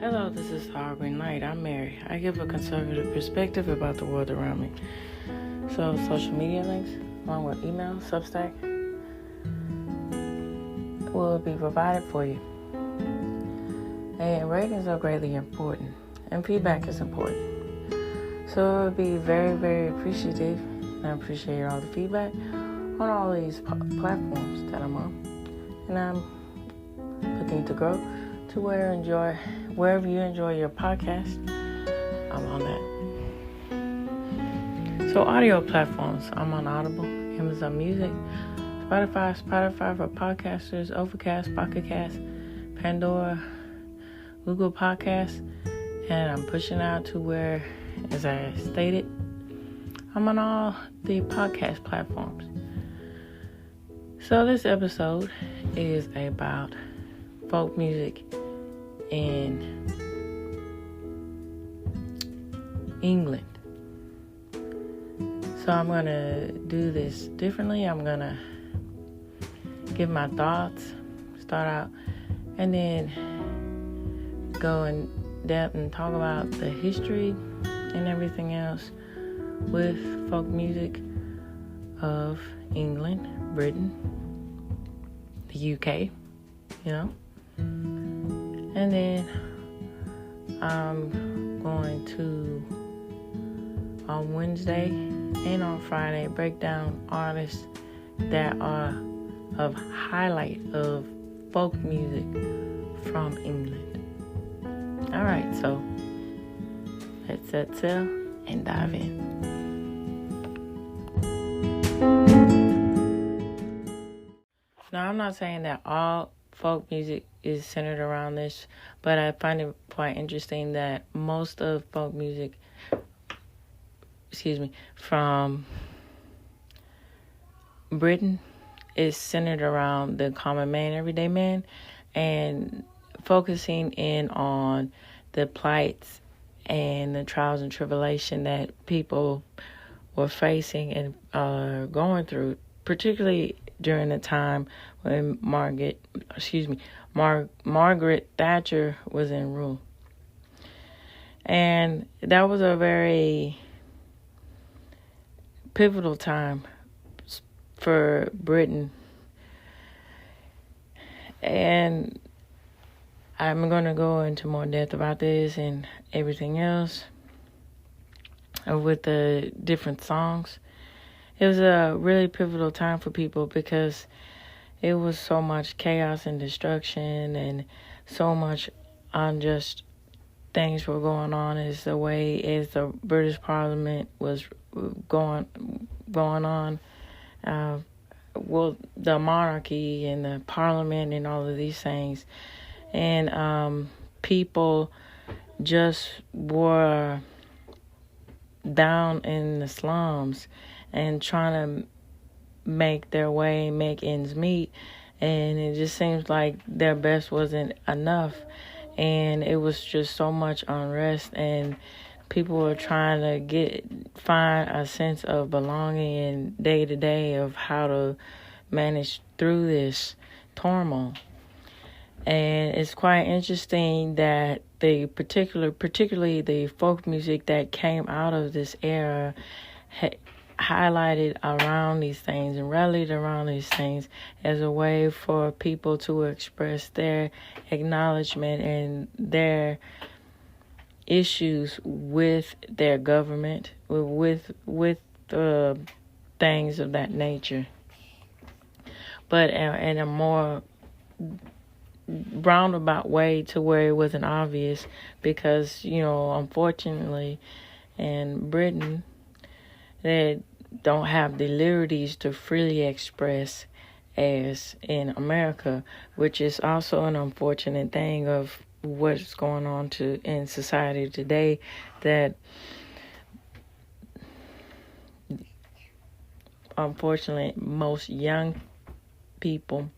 Hello, this is Harvey Knight. I'm Mary. I give a conservative perspective about the world around me. So, social media links, along with email, Substack, will be provided for you. And ratings are greatly important, and feedback is important. So, it would be very, very appreciative, and I appreciate all the feedback on all these platforms that I'm on. And I'm looking to grow to wherever you enjoy your podcast, I'm on that. So audio platforms, I'm on Audible, Amazon Music, Spotify for podcasters, Overcast, Pocket Cast, Pandora, Google Podcasts, and I'm pushing out to where, as I stated, I'm on all the podcast platforms. So this episode is about folk music in England. So I'm going to do this differently. I'm going to give my thoughts, start out, and then go in depth and talk about the history and everything else with folk music of England, Britain, the UK, And then I'm going to, on Wednesday and on Friday, break down artists that are of highlight of folk music from England. All right, so let's set sail and dive in. Now, I'm not saying that all folk music is centered around this, but I find it quite interesting that most of folk music, from Britain is centered around the common man, everyday man, and focusing in on the plights and the trials and tribulation that people were facing and going through, particularly during the time when Margaret Thatcher was in rule. And that was a very pivotal time for Britain. And I'm going to go into more depth about this and everything else with the different songs. It was a really pivotal time for people because it was so much chaos and destruction and so much unjust things were going on as the British Parliament was going on. The monarchy and the Parliament and all of these things. And people just were down in the slums and trying to make their way, make ends meet, and it just seems like their best wasn't enough, and it was just so much unrest, and people were trying to find a sense of belonging in day to day of how to manage through this turmoil. And it's quite interesting that particularly the folk music that came out of this era highlighted around these things and rallied around these things as a way for people to express their acknowledgement and their issues with their government, with things of that nature. But in a more roundabout way to where it wasn't obvious because, unfortunately, in Britain, they don't have the liberties to freely express as in America, which is also an unfortunate thing of what's going on in society today, that unfortunately most young people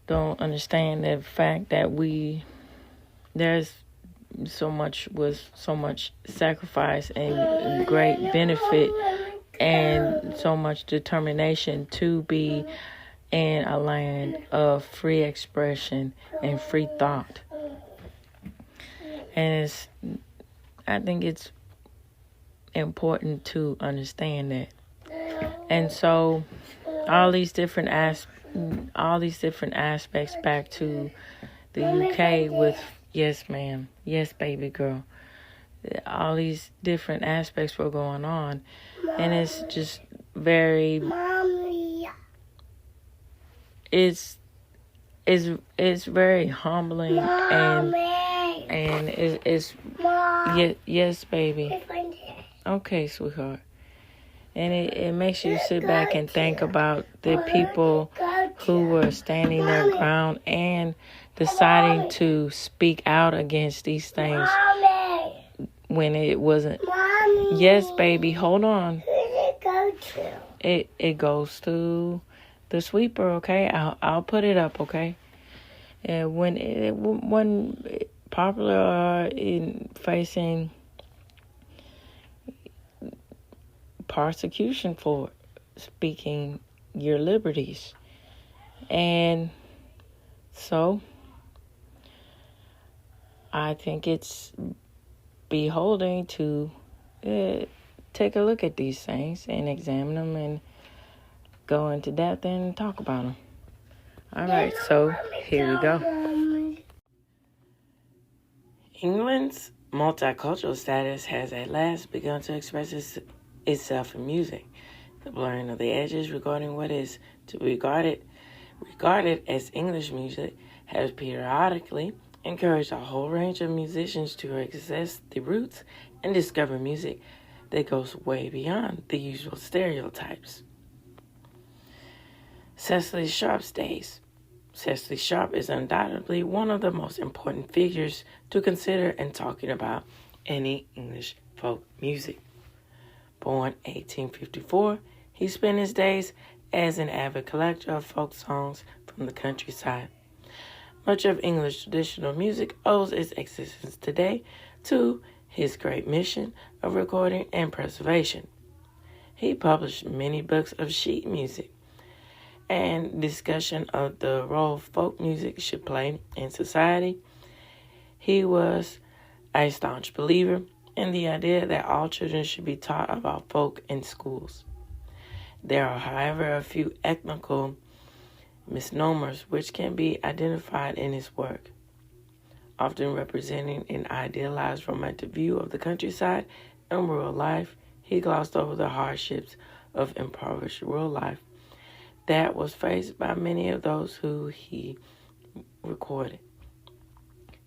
don't understand the fact that there's so much sacrifice and great benefit and so much determination to be in a land of free expression and free thought. And I think it's important to understand that. And so all these different aspects back to the UK with, yes ma'am, yes baby girl, all these different aspects were going on, and it's just very, it's very humbling, and it's yes baby, okay sweetheart. And it makes you sit back and think about the people who were standing their ground and deciding to speak out against these things when it wasn't. Yes, baby, hold on. Who did it go to? It goes to the sweeper, okay? I'll put it up, okay? And when popular in facing persecution for speaking your liberties. And so I think it's beholding to take a look at these things and examine them and go into depth and talk about them. All right, so here we go. England's multicultural status has at last begun to express itself in music. The blurring of the edges regarding what is to be regarded as English music has periodically encouraged a whole range of musicians to access the roots and discover music that goes way beyond the usual stereotypes. Cecily Sharp's days. Cecily Sharp is undoubtedly one of the most important figures to consider in talking about any English folk music. Born 1854, he spent his days as an avid collector of folk songs from the countryside. Much of English traditional music owes its existence today to his great mission of recording and preservation. He published many books of sheet music and discussion of the role folk music should play in society. He was a staunch believer in the idea that all children should be taught about folk in schools. There are, however, a few ethnical misnomers which can be identified in his work. Often representing an idealized romantic view of the countryside and rural life, he glossed over the hardships of impoverished rural life that was faced by many of those who he recorded.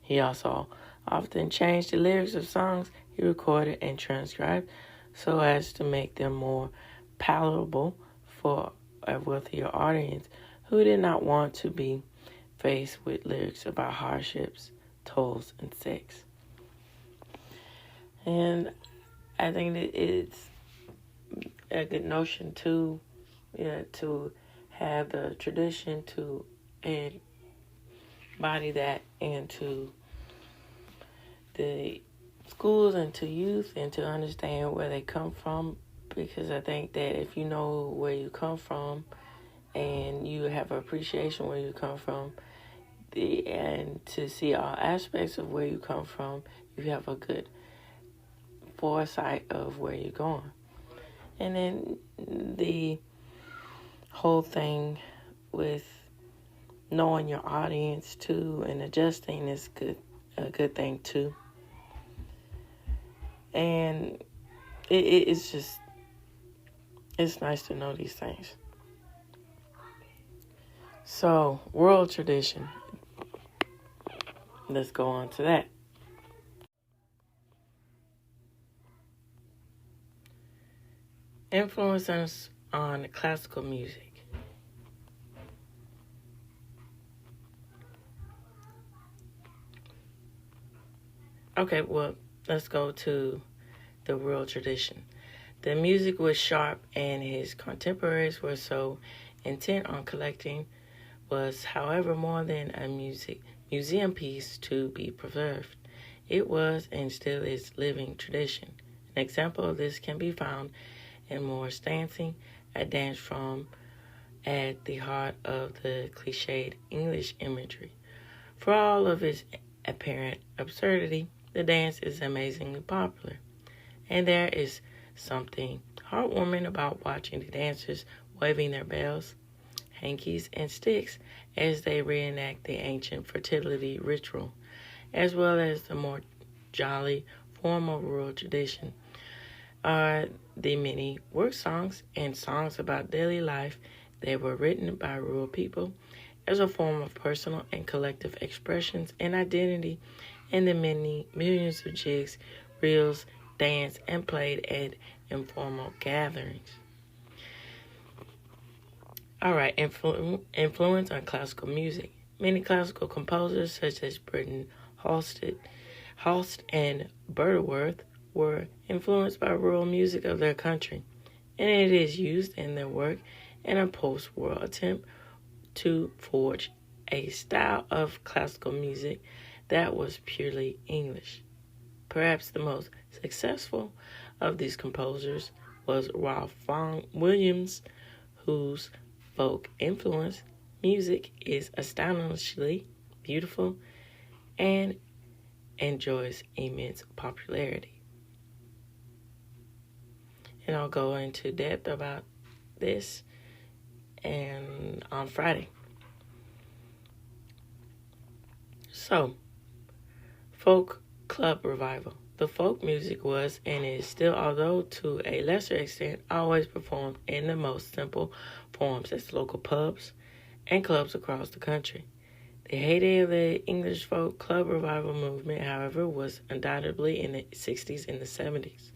He also often changed the lyrics of songs he recorded and transcribed so as to make them more palatable for a wealthier audience who did not want to be faced with lyrics about hardships, tolls, and sex. And I think that it's a good notion to have the tradition to embody that into the schools and to youth and to understand where they come from, because I think that if you know where you come from and you have an appreciation where you come from, and to see all aspects of where you come from, you have a good foresight of where you're going. And then the whole thing with knowing your audience too and adjusting is a good thing too. And it's nice to know these things. So, world tradition. Let's go on to that. Influences on classical music. Okay, well, let's go to the world tradition. The music was Sharp and his contemporaries were so intent on collecting was, however, more than a museum piece to be preserved. It was and still is living tradition. An example of this can be found in Moore's dancing, a dance form at the heart of the cliched English imagery. For all of its apparent absurdity, the dance is amazingly popular. And there is something heartwarming about watching the dancers waving their bells, hankies, and sticks as they reenact the ancient fertility ritual, as well as the more jolly, formal rural tradition are the many work songs and songs about daily life that were written by rural people as a form of personal and collective expressions and identity, and the many millions of jigs, reels, danced, and played at informal gatherings. All right, influence on classical music. Many classical composers, such as Britton Holst and Butterworth, were influenced by rural music of their country, and it is used in their work in a post-war attempt to forge a style of classical music that was purely English. Perhaps the most successful of these composers was Ralph Vaughan Williams, whose folk influence music is astonishingly beautiful and enjoys immense popularity. And I'll go into depth about this and on Friday. So, folk club revival. The folk music was and is still, although to a lesser extent, always performed in the most simple forms at local pubs and clubs across the country. The heyday of the English folk club revival movement, however, was undoubtedly in the 60s and the 70s.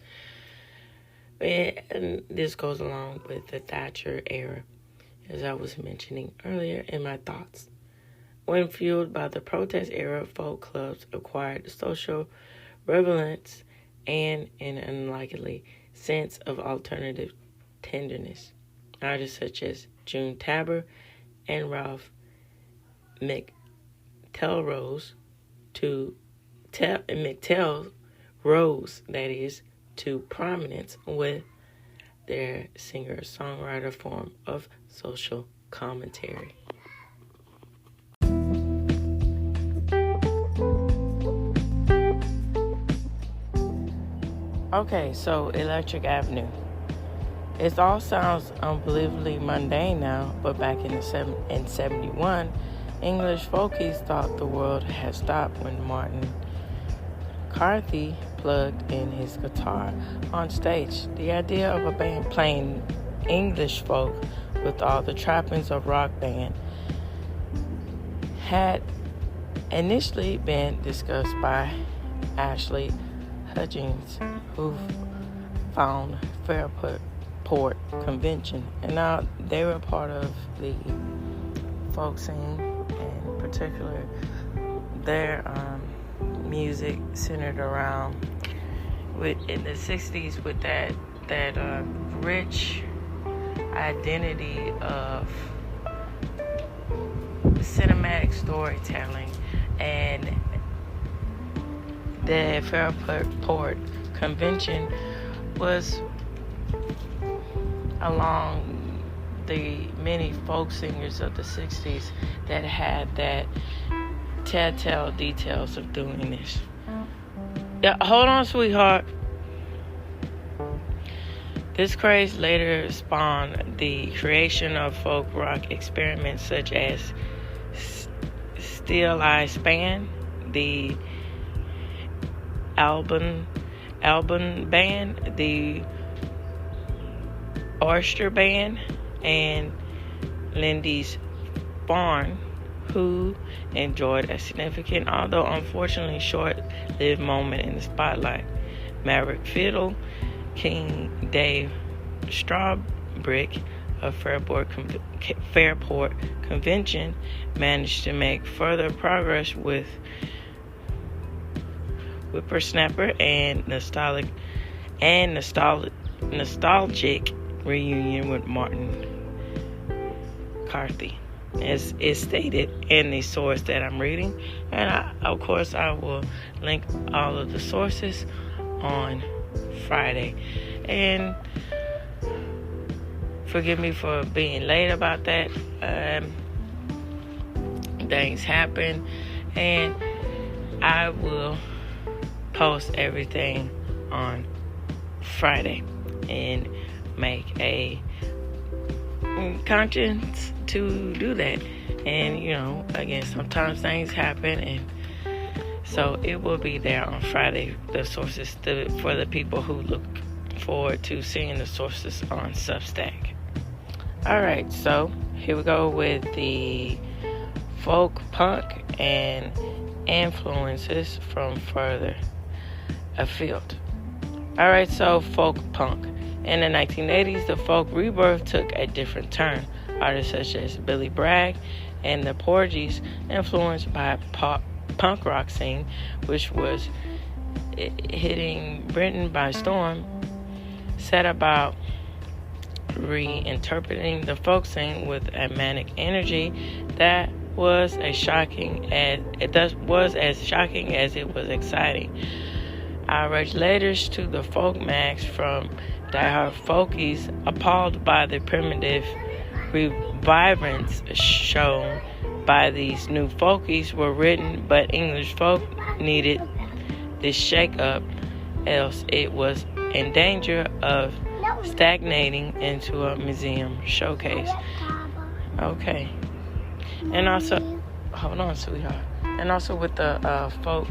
And this goes along with the Thatcher era, as I was mentioning earlier in my thoughts. When fueled by the protest era, folk clubs acquired social relevance and an unlikely sense of alternative tenderness. Artists such as June Tabor and Ralph McTell rose, to prominence with their singer-songwriter form of social commentary. Okay, so Electric Avenue. It all sounds unbelievably mundane now, but back in 71, English folkies thought the world had stopped when Martin Carthy plugged in his guitar on stage. The idea of a band playing English folk with all the trappings of rock band had initially been discussed by Ashley Hutchins, who found Fairport Convention, and now they were part of the folk scene, and in particular their music centered around in the 60s with that rich identity of cinematic storytelling. And the Fairport Convention was along the many folk singers of the 60s that had that telltale details of doing this. Yeah, hold on, sweetheart. This craze later spawned the creation of folk rock experiments such as Still I Span, the Alban Band, the Oyster Band, and Lindy's Barn, who enjoyed a significant, although unfortunately short-lived moment in the spotlight. Maverick Fiddle, King Dave Strawbrick of Fairport Convention managed to make further progress with Whippersnapper and nostalgic reunion with Martin Carthy, as is stated in the source that I'm reading. And of course I will link all of the sources on Friday. And forgive me for being late about that. Things happen, and I will post everything on Friday and make a conscience to do that. And again, sometimes things happen, and so it will be there on Friday, the sources for the people who look forward to seeing the sources on Substack. Alright, so here we go with the folk punk and influences from further afield. Alright, so folk punk. In the 1980s, the folk rebirth took a different turn. Artists such as Billy Bragg and the Porgies, influenced by punk rock scene, which was hitting Britain by storm, set about reinterpreting the folk scene with a manic energy that was as shocking as it was exciting. Outraged letters to the folk mags from diehard folkies, appalled by the primitive revibrance shown by these new folkies, were written, but English folk needed this shake-up, else it was in danger of stagnating into a museum showcase. Okay. And also, hold on, sweetheart. And also with the folk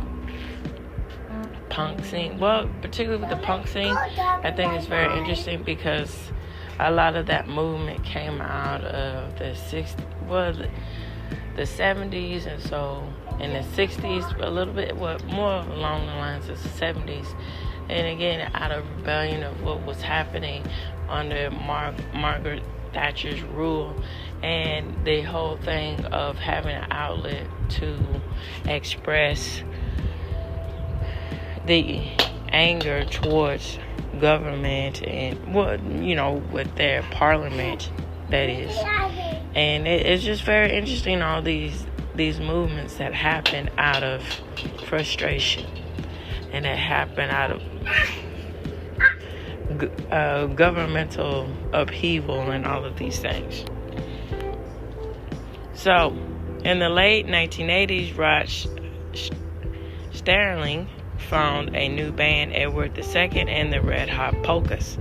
punk scene, well, particularly with the punk scene, I think it's very interesting because a lot of that movement came out of the 70s, and so in the 60s, a little bit more along the lines of the 70s, and again out of rebellion of what was happening under Margaret Thatcher's rule, and the whole thing of having an outlet to express the anger towards government and with their parliament, that is. And it's just very interesting, all these movements that happen out of frustration and that happen out of governmental upheaval and all of these things. So in the late 1980s, Rod Sterling found a new band, Edward II and the Red Hot Polkas.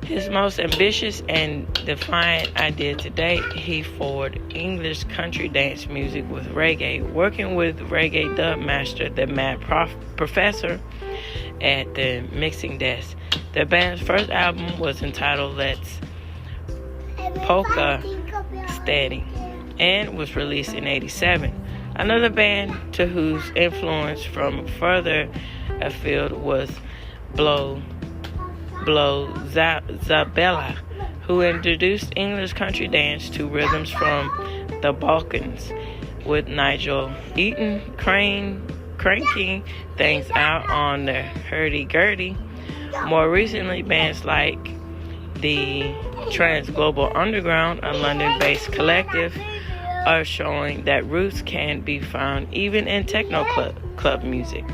His most ambitious and defiant idea to date, he forwarded English country dance music with reggae, working with reggae dub master, the Mad Professor, at the mixing desk. The band's first album was entitled Let's Polka Steady and was released in 1987. Another band to whose influence from further afield was Blow Zabella, who introduced English country dance to rhythms from the Balkans, with Nigel Eaton cranking things out on the hurdy-gurdy. More recently, bands like the Trans-Global Underground, a London-based collective, are showing that roots can be found even in techno club music.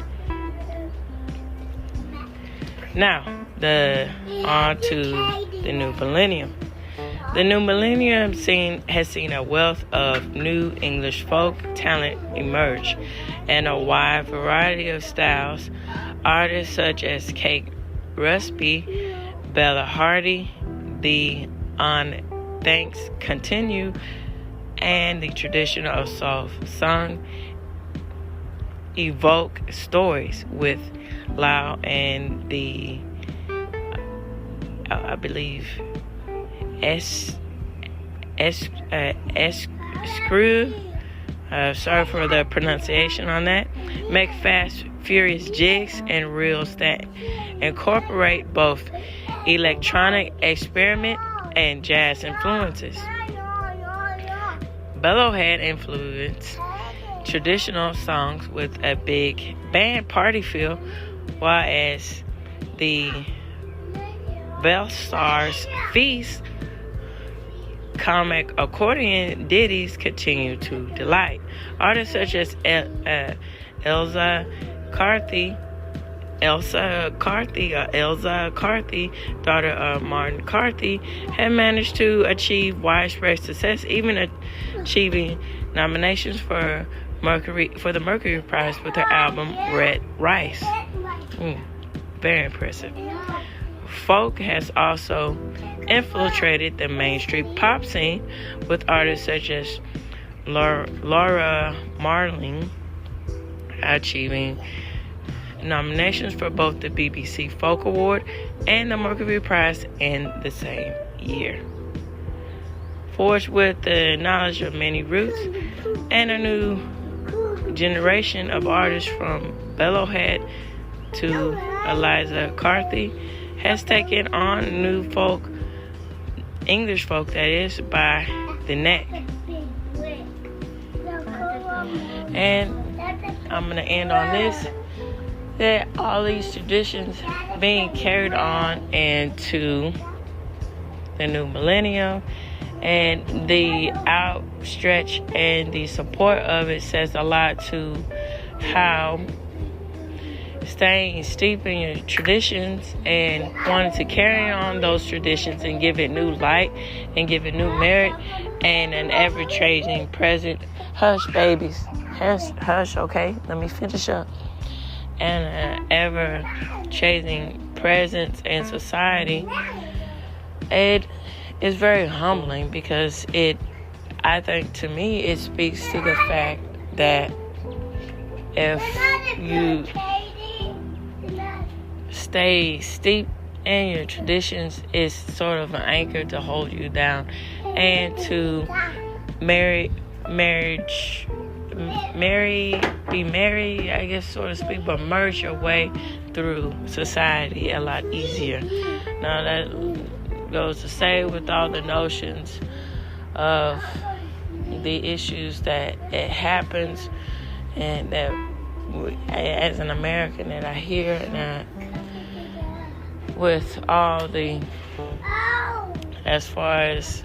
Now, on to the new millennium. The new millennium has seen a wealth of new English folk talent emerge, and a wide variety of styles. Artists such as Kate Rusby, Bella Hardy, the On Thanks Continue, and the tradition of soft song evoke stories with Lau and the I believe Screw. Sorry for the pronunciation on that. Make fast, furious jigs and reels that incorporate both electronic experiment and jazz influences. Bellow had influenced traditional songs with a big band party feel, while as the Belstar's Feast comic accordion ditties continue to delight. Artists such as Elsa Carthy, daughter of Martin Carthy, had managed to achieve widespread success, even achieving nominations for the Mercury Prize with her album Red Rice. Very impressive. Folk has also infiltrated the mainstream pop scene with artists such as Laura Marling achieving nominations for both the BBC Folk Award and the Mercury Prize in the same year. Forged with the knowledge of many roots and a new generation of artists from Bellowhead to Eliza Carthy has taken on new folk, English folk that is, by the neck. And I'm going to end on this, that all these traditions being carried on into the new millennium, and the outstretch and the support of it says a lot to how staying steep in your traditions and wanting to carry on those traditions and give it new light and give it new merit and an ever-changing present. Hush, babies. Hush, okay? Let me finish up. And an ever-changing presence in society. It is very humbling because I think to me, it speaks to the fact that if you stay steep in your traditions, it's sort of an anchor to hold you down and to be merry, I guess, so to speak, but merge your way through society a lot easier. Now that goes to say with all the notions of the issues that it happens and that as an American that I hear and with all the, as far as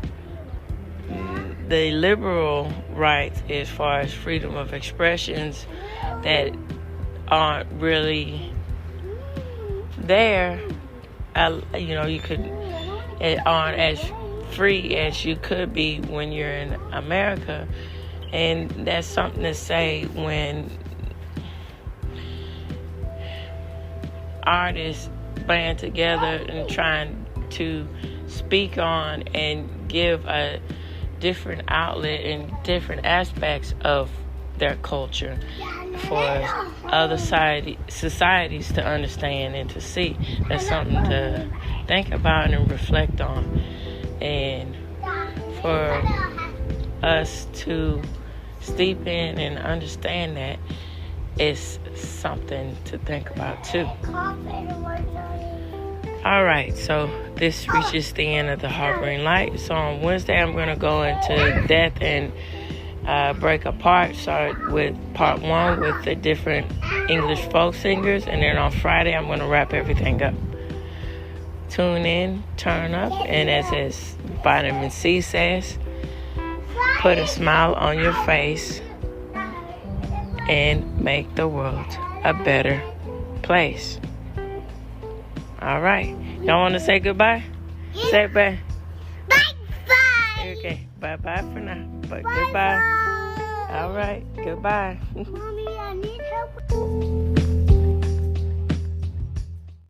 the liberal rights, as far as freedom of expressions that aren't really there, it aren't as free as you could be when you're in America. And that's something to say when artists band together and trying to speak on and give a different outlet in different aspects of their culture for other societies to understand and to see. That's something to think about and reflect on. And for us to steep in and understand that, it's something to think about too. Alright, so this reaches the end of the Harboring Light. So on Wednesday I'm going to go into depth and break apart. Start with part 1 with the different English folk singers, and then on Friday I'm going to wrap everything up. Tune in, turn up, and as Vitamin C says, put a smile on your face and make the world a better place. All right. Y'all want to say goodbye? Yeah. Say bye. Bye-bye. Okay. Bye-bye for now. But bye-bye. Goodbye. All right. Goodbye. Mommy, I need help.